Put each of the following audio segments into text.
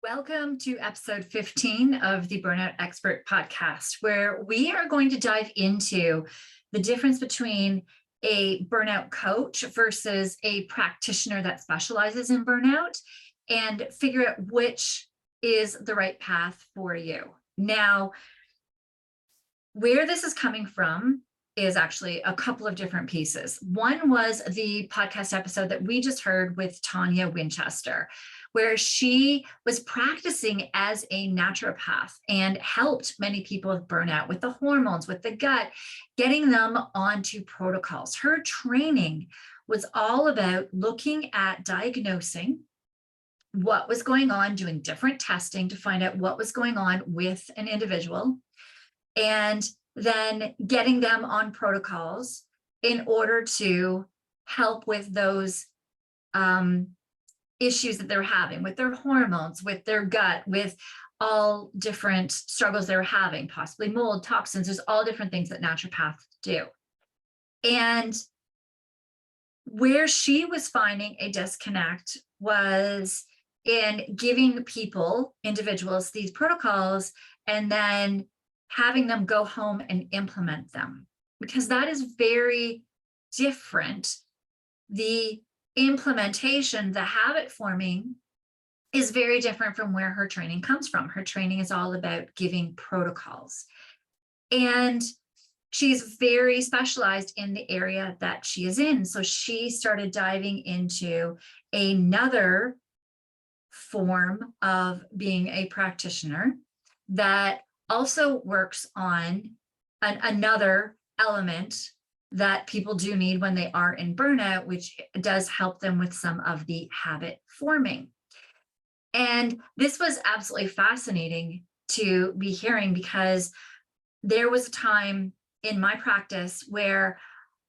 Welcome to episode 15 of the Burnout Expert Podcast, where we are going to dive into the difference between a burnout coach versus a practitioner that specializes in burnout and figure out which is the right path for you. Now, where this is coming from is actually a couple of different pieces. One was the podcast episode that we just heard with Tanya Winchester, where she was practicing as a naturopath and helped many people with burnout, with the hormones, with the gut, getting them onto protocols. Her training was all about looking at diagnosing what was going on, doing different testing to find out what was going on with an individual, and then getting them on protocols in order to help with those issues that they're having with their hormones, with their gut, with all different struggles they're having, possibly mold, toxins. There's all different things that naturopaths do. And where she was finding a disconnect was in giving people, individuals, these protocols and then having them go home and implement them, because that is very different. The implementation, the habit forming, is very different from where her training comes from. Her training is all about giving protocols. And she's very specialized in the area that she is in. So she started diving into another form of being a practitioner that also works on another element that people do need when they are in burnout, which does help them with some of the habit forming. And this was absolutely fascinating to be hearing, because there was a time in my practice where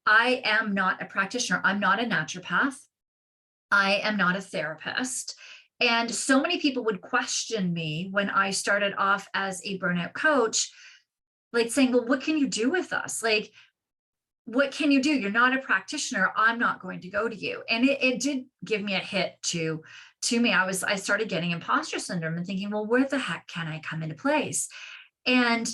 I am not a practitioner. I'm not a naturopath. I am not a therapist. And so many people would question me when I started off as a burnout coach, like saying, well, what can you do with us? Like, what can you do? You're not a practitioner. I'm not going to go to you. And it did give me a hit to me. I started getting imposter syndrome and thinking, well, where the heck can I come into place? And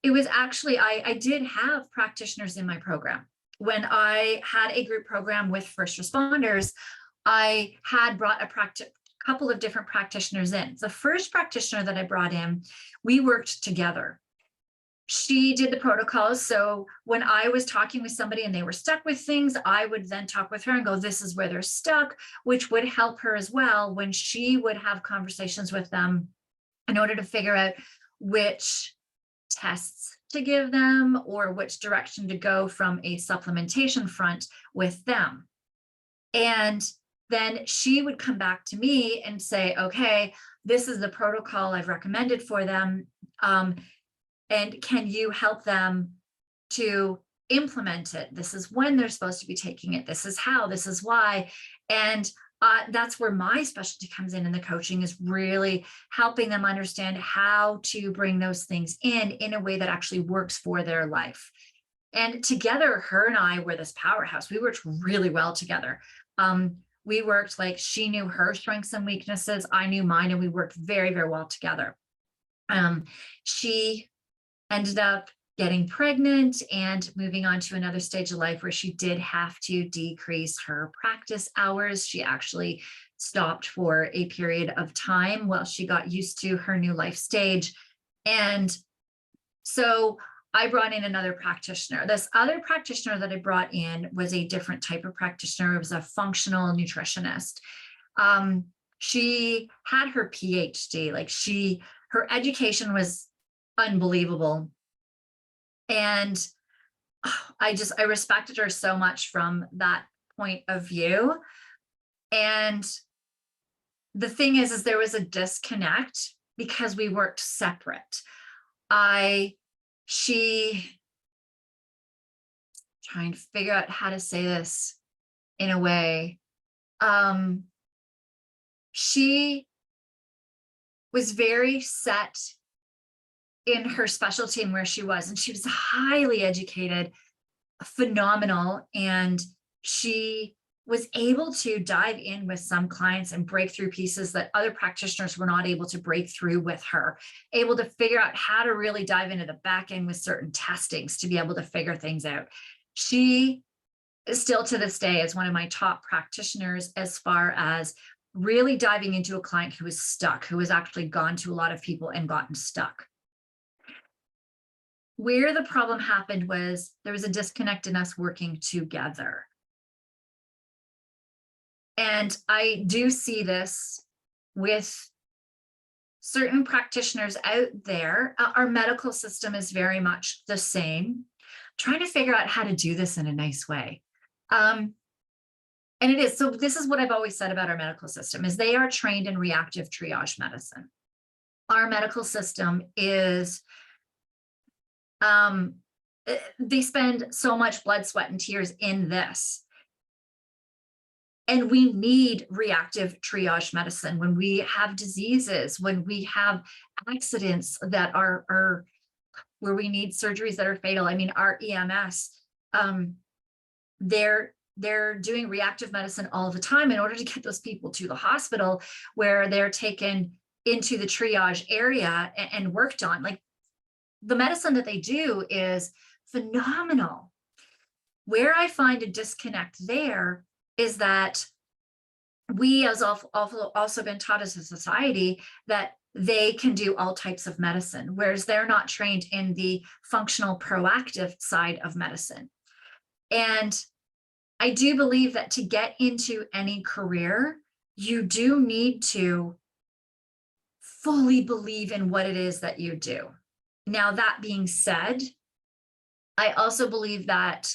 it was actually, I did have practitioners in my program. When I had a group program with first responders, I had brought a couple of different practitioners in. The first practitioner that I brought in, we worked together. She did the protocols. So when I was talking with somebody and they were stuck with things, I would then talk with her and go, this is where they're stuck, which would help her as well when she would have conversations with them in order to figure out which tests to give them or which direction to go from a supplementation front with them. And then she would come back to me and say, okay, this is the protocol I've recommended for them. And can you help them to implement it? This is when they're supposed to be taking it. This is how, this is why. And that's where my specialty comes in the coaching, is really helping them understand how to bring those things in a way that actually works for their life. And together, her and I were this powerhouse. We worked really well together. We worked like she knew her strengths and weaknesses. I knew mine, and we worked very, very well together. She ended up getting pregnant and moving on to another stage of life where she did have to decrease her practice hours. She actually stopped for a period of time while she got used to her new life stage. And so I brought in another practitioner. This other practitioner that I brought in was a different type of practitioner. It was a functional nutritionist. She had her PhD, her education was unbelievable. And I respected her so much from that point of view. And the thing is there was a disconnect because we worked separate. Trying to figure out how to say this in a way. She was very set in her specialty and where she was, and she was highly educated, phenomenal, and she was able to dive in with some clients and break through pieces that other practitioners were not able to break through with her, able to figure out how to really dive into the back end with certain testings to be able to figure things out. She still to this day is one of my top practitioners as far as really diving into a client who was stuck, who has actually gone to a lot of people and gotten stuck. Where the problem happened was there was a disconnect in us working together. And I do see this with certain practitioners out there. Our medical system is very much the same, trying to figure out how to do this in a nice way. And it is. So this is what I've always said about our medical system is they are trained in reactive triage medicine. Our medical system is, they spend so much blood, sweat, and tears in this. And we need reactive triage medicine when we have diseases, when we have accidents that are where we need surgeries that are fatal. I mean, our EMS, they're doing reactive medicine all the time in order to get those people to the hospital where they're taken into the triage area and worked on. Like the medicine that they do is phenomenal. Where I find a disconnect there is that we as also been taught as a society that they can do all types of medicine, whereas they're not trained in the functional proactive side of medicine. And I do believe that to get into any career, you do need to fully believe in what it is that you do. Now, that being said, I also believe that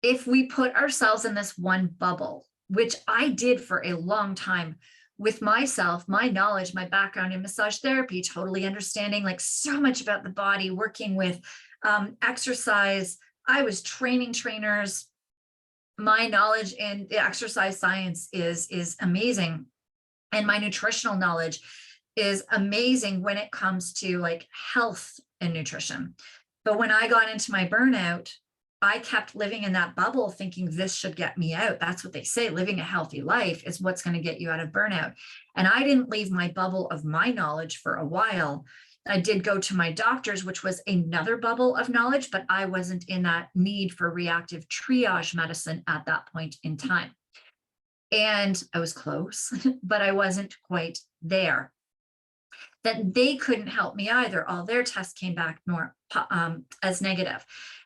if we put ourselves in this one bubble, which I did for a long time with myself, my knowledge, my background in massage therapy, totally understanding like so much about the body, working with exercise. I was training trainers. My knowledge in the exercise science is amazing. And my nutritional knowledge is amazing when it comes to like health and nutrition. But when I got into my burnout, I kept living in that bubble thinking this should get me out. That's what they say. Living a healthy life is what's going to get you out of burnout. And I didn't leave my bubble of my knowledge for a while. I did go to my doctors, which was another bubble of knowledge, but I wasn't in that need for reactive triage medicine at that point in time. And I was close, but I wasn't quite there. That they couldn't help me either. All their tests came back as negative.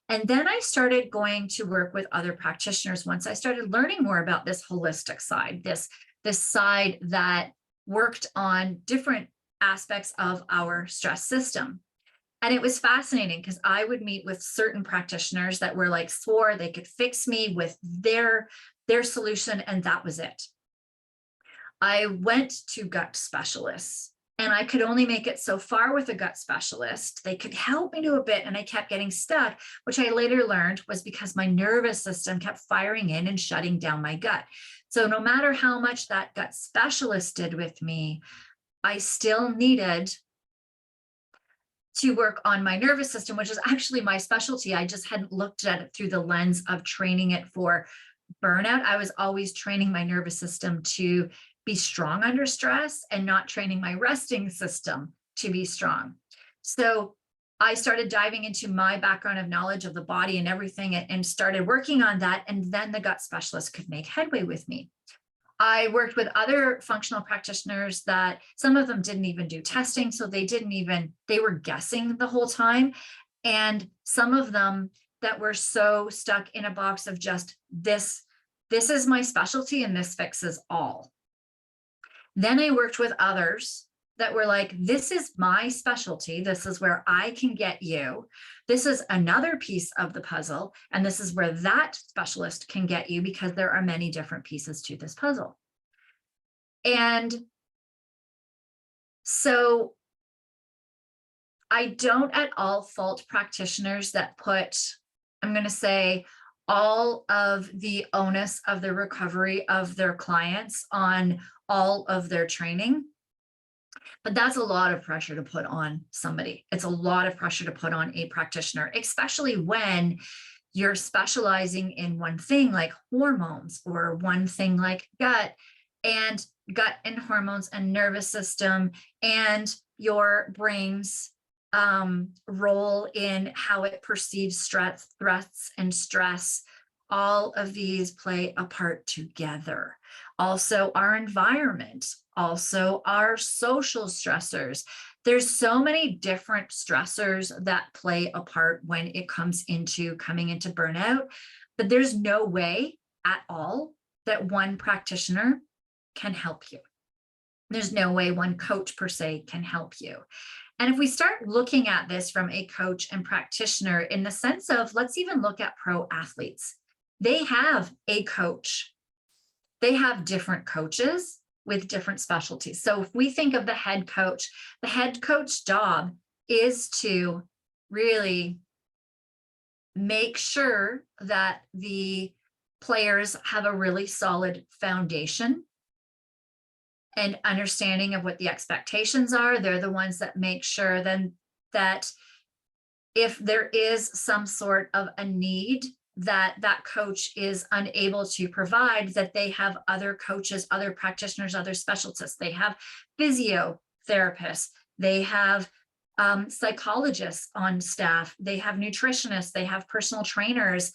And then I started going to work with other practitioners once I started learning more about this holistic side, this side that worked on different aspects of our stress system. And it was fascinating because I would meet with certain practitioners that were like swore they could fix me with their solution, and that was it. I went to gut specialists. And I could only make it so far with a gut specialist. They could help me do a bit, and I kept getting stuck, which I later learned was because my nervous system kept firing in and shutting down my gut. So no matter how much that gut specialist did with me, I still needed to work on my nervous system, which is actually my specialty. I just hadn't looked at it through the lens of training it for burnout. I was always training my nervous system to be strong under stress and not training my resting system to be strong. So I started diving into my background of knowledge of the body and everything and started working on that. And then the gut specialist could make headway with me. I worked with other functional practitioners that some of them didn't even do testing. So they were guessing the whole time. And some of them that were so stuck in a box of just this is my specialty and this fixes all. Then I worked with others that were like, this is my specialty. This is where I can get you. This is another piece of the puzzle. And this is where that specialist can get you because there are many different pieces to this puzzle. And so I don't at all fault practitioners that put, I'm going to say, all of the onus of the recovery of their clients on all of their training. But that's a lot of pressure to put on somebody. It's a lot of pressure to put on a practitioner, especially when you're specializing in one thing like hormones, or one thing like gut and hormones and nervous system, and your brain's role in how it perceives stress, threats, and stress. All of these play a part together. Also, our environment, also our social stressors. There's so many different stressors that play a part when it comes into coming into burnout, but there's no way at all that one practitioner can help you. There's no way one coach per se can help you. And if we start looking at this from a coach and practitioner in the sense of, let's even look at pro athletes. They have a coach. They have different coaches with different specialties. So if we think of the head coach job is to really make sure that the players have a really solid foundation and understanding of what the expectations are. They're the ones that make sure then that if there is some sort of a need that coach is unable to provide, that they have other coaches, other practitioners, other specialists. They have physiotherapists, they have psychologists on staff, they have nutritionists, they have personal trainers.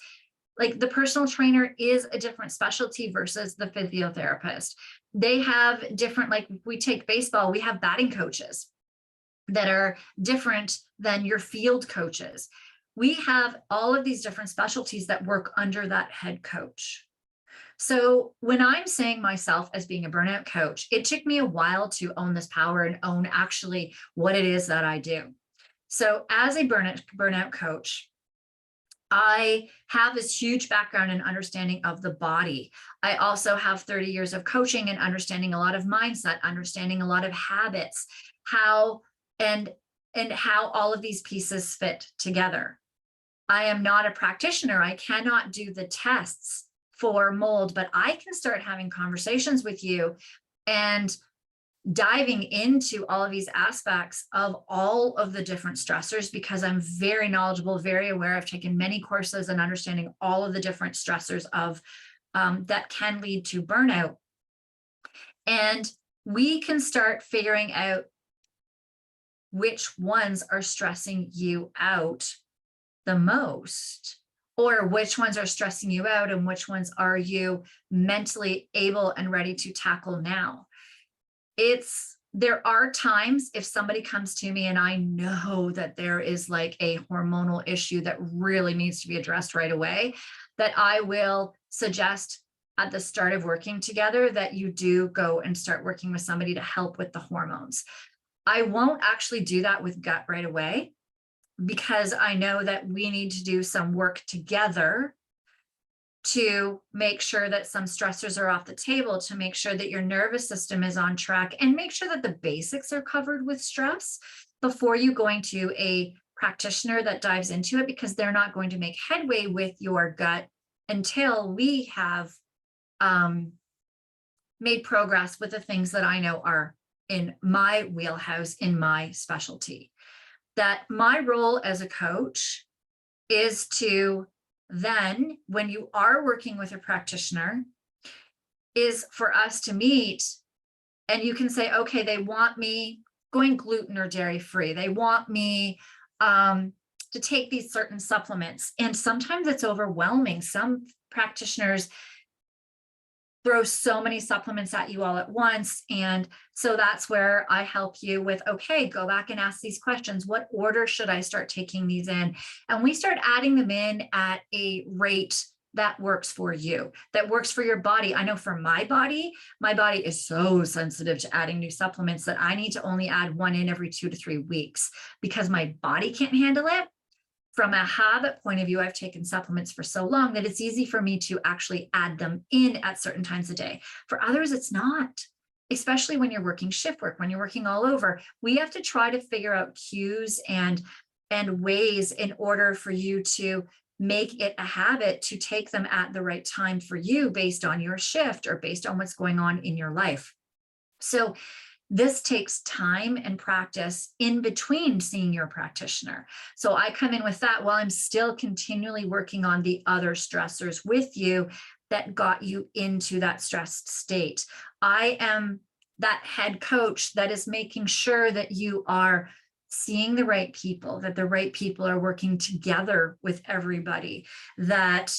Like the personal trainer is a different specialty versus the physiotherapist. They have different, like we take baseball, we have batting coaches that are different than your field coaches. We have all of these different specialties that work under that head coach. So when I'm saying myself as being a burnout coach, it took me a while to own this power and own actually what it is that I do. So as a burnout coach, I have this huge background and understanding of the body. I also have 30 years of coaching and understanding a lot of mindset, understanding a lot of habits, how all of these pieces fit together. I am not a practitioner. I cannot do the tests for mold, but I can start having conversations with you and diving into all of these aspects of all of the different stressors, because I'm very knowledgeable, very aware. I've taken many courses and understanding all of the different stressors of that can lead to burnout. And we can start figuring out which ones are stressing you out the most, or which ones are stressing you out and which ones are you mentally able and ready to tackle now. There are times if somebody comes to me and I know that there is like a hormonal issue that really needs to be addressed right away, that I will suggest at the start of working together that you do go and start working with somebody to help with the hormones. I won't actually do that with gut right away, because I know that we need to do some work together to make sure that some stressors are off the table, to make sure that your nervous system is on track, and make sure that the basics are covered with stress before you going to a practitioner that dives into it, because they're not going to make headway with your gut until we have made progress with the things that I know are in my wheelhouse, in my specialty. That my role as a coach is to then, when you are working with a practitioner, is for us to meet and you can say, okay, they want me going gluten or dairy free. They want me to take these certain supplements. And sometimes it's overwhelming. Some practitioners throw so many supplements at you all at once. And so that's where I help you with, okay, go back and ask these questions. What order should I start taking these in? And we start adding them in at a rate that works for you, that works for your body. I know for my body is so sensitive to adding new supplements that I need to only add one in every 2 to 3 weeks because my body can't handle it. From a habit point of view, I've taken supplements for so long that it's easy for me to actually add them in at certain times a day. For others, it's not, especially when you're working shift work, when you're working all over. We have to try to figure out cues and ways in order for you to make it a habit to take them at the right time for you based on your shift or based on what's going on in your life. So This takes time and practice in between seeing your practitioner. So I come in with that while I'm still continually working on the other stressors with you that got you into that stressed state. I am that head coach that is making sure that you are seeing the right people, that the right people are working together with everybody, that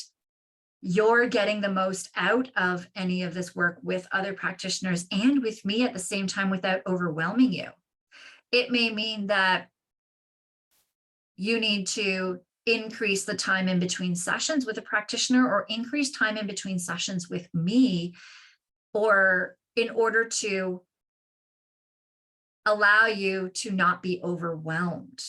you're getting the most out of any of this work with other practitioners and with me at the same time without overwhelming you. It may mean that you need to increase the time in between sessions with a practitioner or increase time in between sessions with me, or in order to allow you to not be overwhelmed.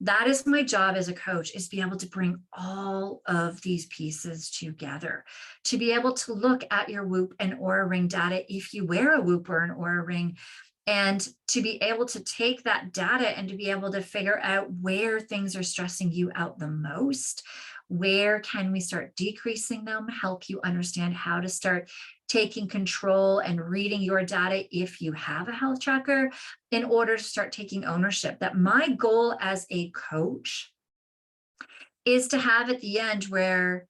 That is my job as a coach, is be able to bring all of these pieces together, to be able to look at your Whoop and Aura Ring data if you wear a Whoop or an Aura Ring, and to be able to take that data and to be able to figure out where things are stressing you out the most. Where can we start decreasing them, help you understand how to start taking control and reading your data if you have a health tracker, in order to start taking ownership. That my goal as a coach is to have at the end where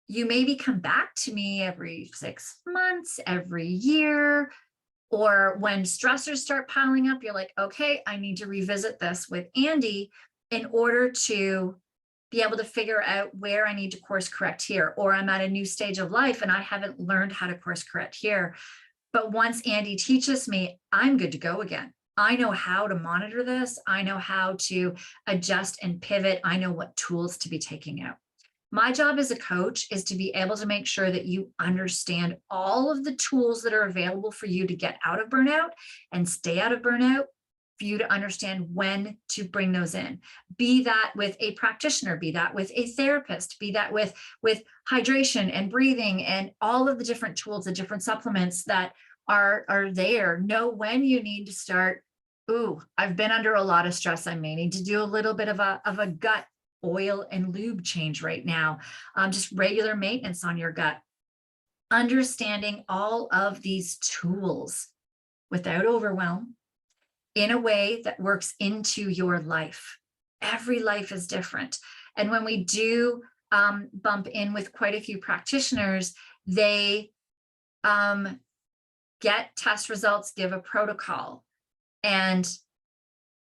you maybe come back to me every 6 months, every year, or when stressors start piling up, you're like, okay, I need to revisit this with Andy in order to be able to figure out where I need to course correct here, or I'm at a new stage of life and I haven't learned how to course correct here. But once Andy teaches me, I'm good to go again. I know how to monitor this. I know how to adjust and pivot. I know what tools to be taking out. My job as a coach is to be able to make sure that you understand all of the tools that are available for you to get out of burnout and stay out of burnout, for you to understand when to bring those in. Be that with a practitioner, be that with a therapist, be that with hydration and breathing and all of the different tools, the different supplements that are there. Know when you need to start. Ooh, I've been under a lot of stress. I may need to do a little bit of a gut oil and lube change right now. Just regular maintenance on your gut. Understanding all of these tools without overwhelm, in a way that works into your life. Every life is different. And when we do bump in with quite a few practitioners, they get test results, give a protocol, and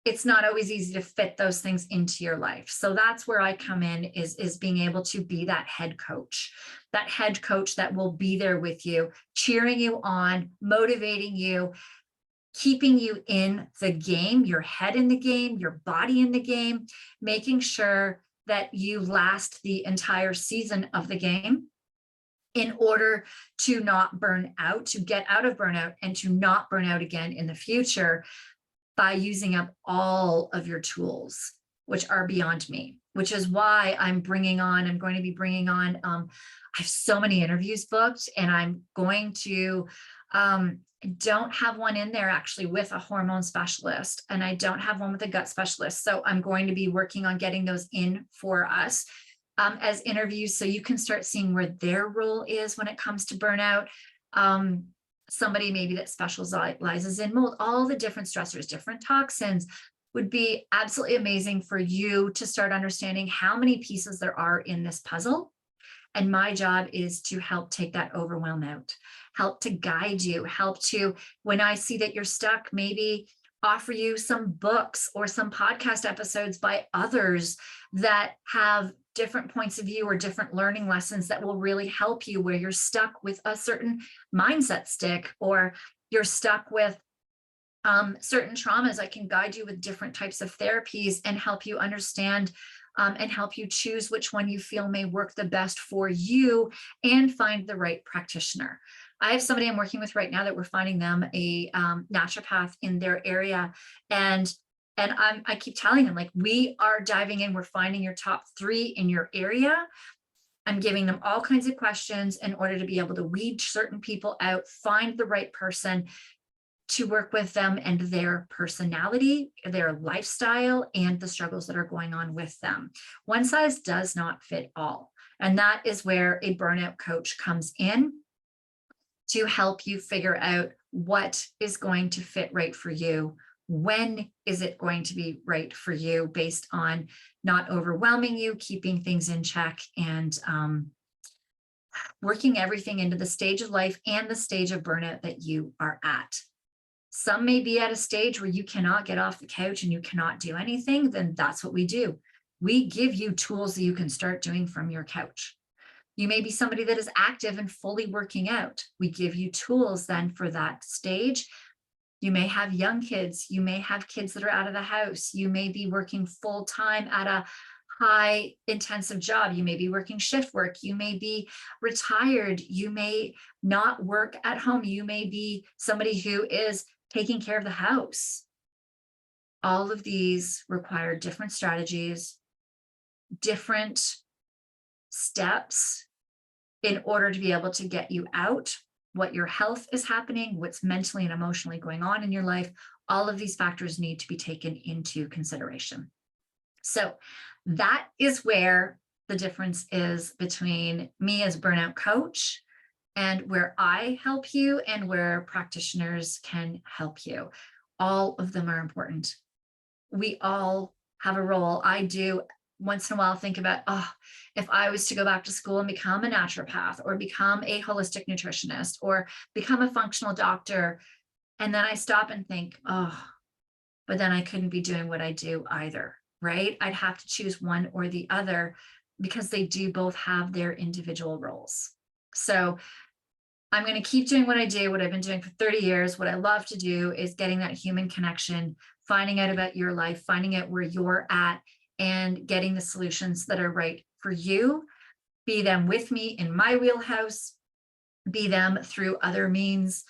it's not always easy to fit those things into your life. So that's where I come in, is being able to be that head coach that will be there with you, cheering you on, motivating you, keeping you in the game, your head in the game, your body in the game, making sure that you last the entire season of the game in order to not burn out, to get out of burnout and to not burn out again in the future by using up all of your tools, which are beyond me, which is why I'm going to be bringing on, I have so many interviews booked, and I'm going to, don't have one in there actually with a hormone specialist, and I don't have one with a gut specialist. So I'm going to be working on getting those in for us as interviews, so you can start seeing where their role is when it comes to burnout. Somebody maybe that specializes in mold, all the different stressors, different toxins, would be absolutely amazing for you to start understanding how many pieces there are in this puzzle. And my job is to help take that overwhelm out, help to guide you, help to, when I see that you're stuck, maybe offer you some books or some podcast episodes by others that have different points of view or different learning lessons that will really help you where you're stuck with a certain mindset stick, or you're stuck with certain traumas. I can guide you with different types of therapies and help you understand and help you choose which one you feel may work the best for you and find the right practitioner. I have somebody I'm working with right now that we're finding them a naturopath in their area. And I keep telling them, like, we are diving in, we're finding your top 3 in your area. I'm giving them all kinds of questions in order to be able to weed certain people out, find the right person to work with them and their personality, their lifestyle, and the struggles that are going on with them. One size does not fit all. And that is where a burnout coach comes in. to help you figure out what is going to fit right for you. When is it going to be right for you, based on not overwhelming you, keeping things in check, and working everything into the stage of life and the stage of burnout that you are at. Some may be at a stage where you cannot get off the couch and you cannot do anything. Then that's what we do. We give you tools that you can start doing from your couch. You may be somebody that is active and fully working out. We give you tools then for that stage. You may have young kids. You may have kids that are out of the house. You may be working full time at a high intensive job. You may be working shift work. You may be retired. You may not work at home. You may be somebody who is taking care of the house. All of these require different strategies, different steps in order to be able to get you out. What your health is happening, what's mentally and emotionally going on in your life, all of these factors need to be taken into consideration. So that is where the difference is between me as a burnout coach and where I help you and where practitioners can help you. All of them are important. We all have a role. I do once in a while think about, if I was to go back to school and become a naturopath or become a holistic nutritionist or become a functional doctor, and then I stop and think, but then I couldn't be doing what I do either, right? I'd have to choose one or the other because they do both have their individual roles. So I'm going to keep doing what I do, what I've been doing for 30 years. What I love to do is getting that human connection, finding out about your life, finding out where you're at, and getting the solutions that are right for you, be them with me in my wheelhouse, be them through other means.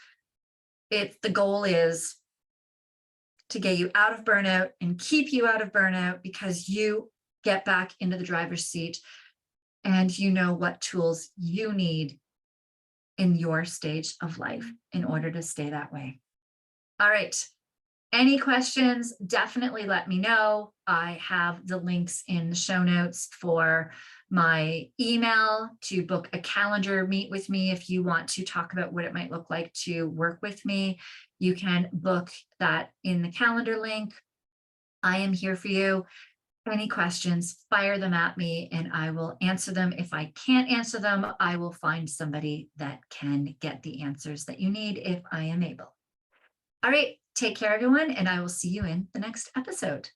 The goal is to get you out of burnout and keep you out of burnout, because you get back into the driver's seat and you know what tools you need in your stage of life in order to stay that way. All right. Any questions, definitely let me know. I have the links in the show notes for my email to book a calendar meet with me. If you want to talk about what it might look like to work with me, you can book that in the calendar link. I am here for you. Any questions, fire them at me and I will answer them. If I can't answer them, I will find somebody that can get the answers that you need if I am able. All right. Take care, everyone, and I will see you in the next episode.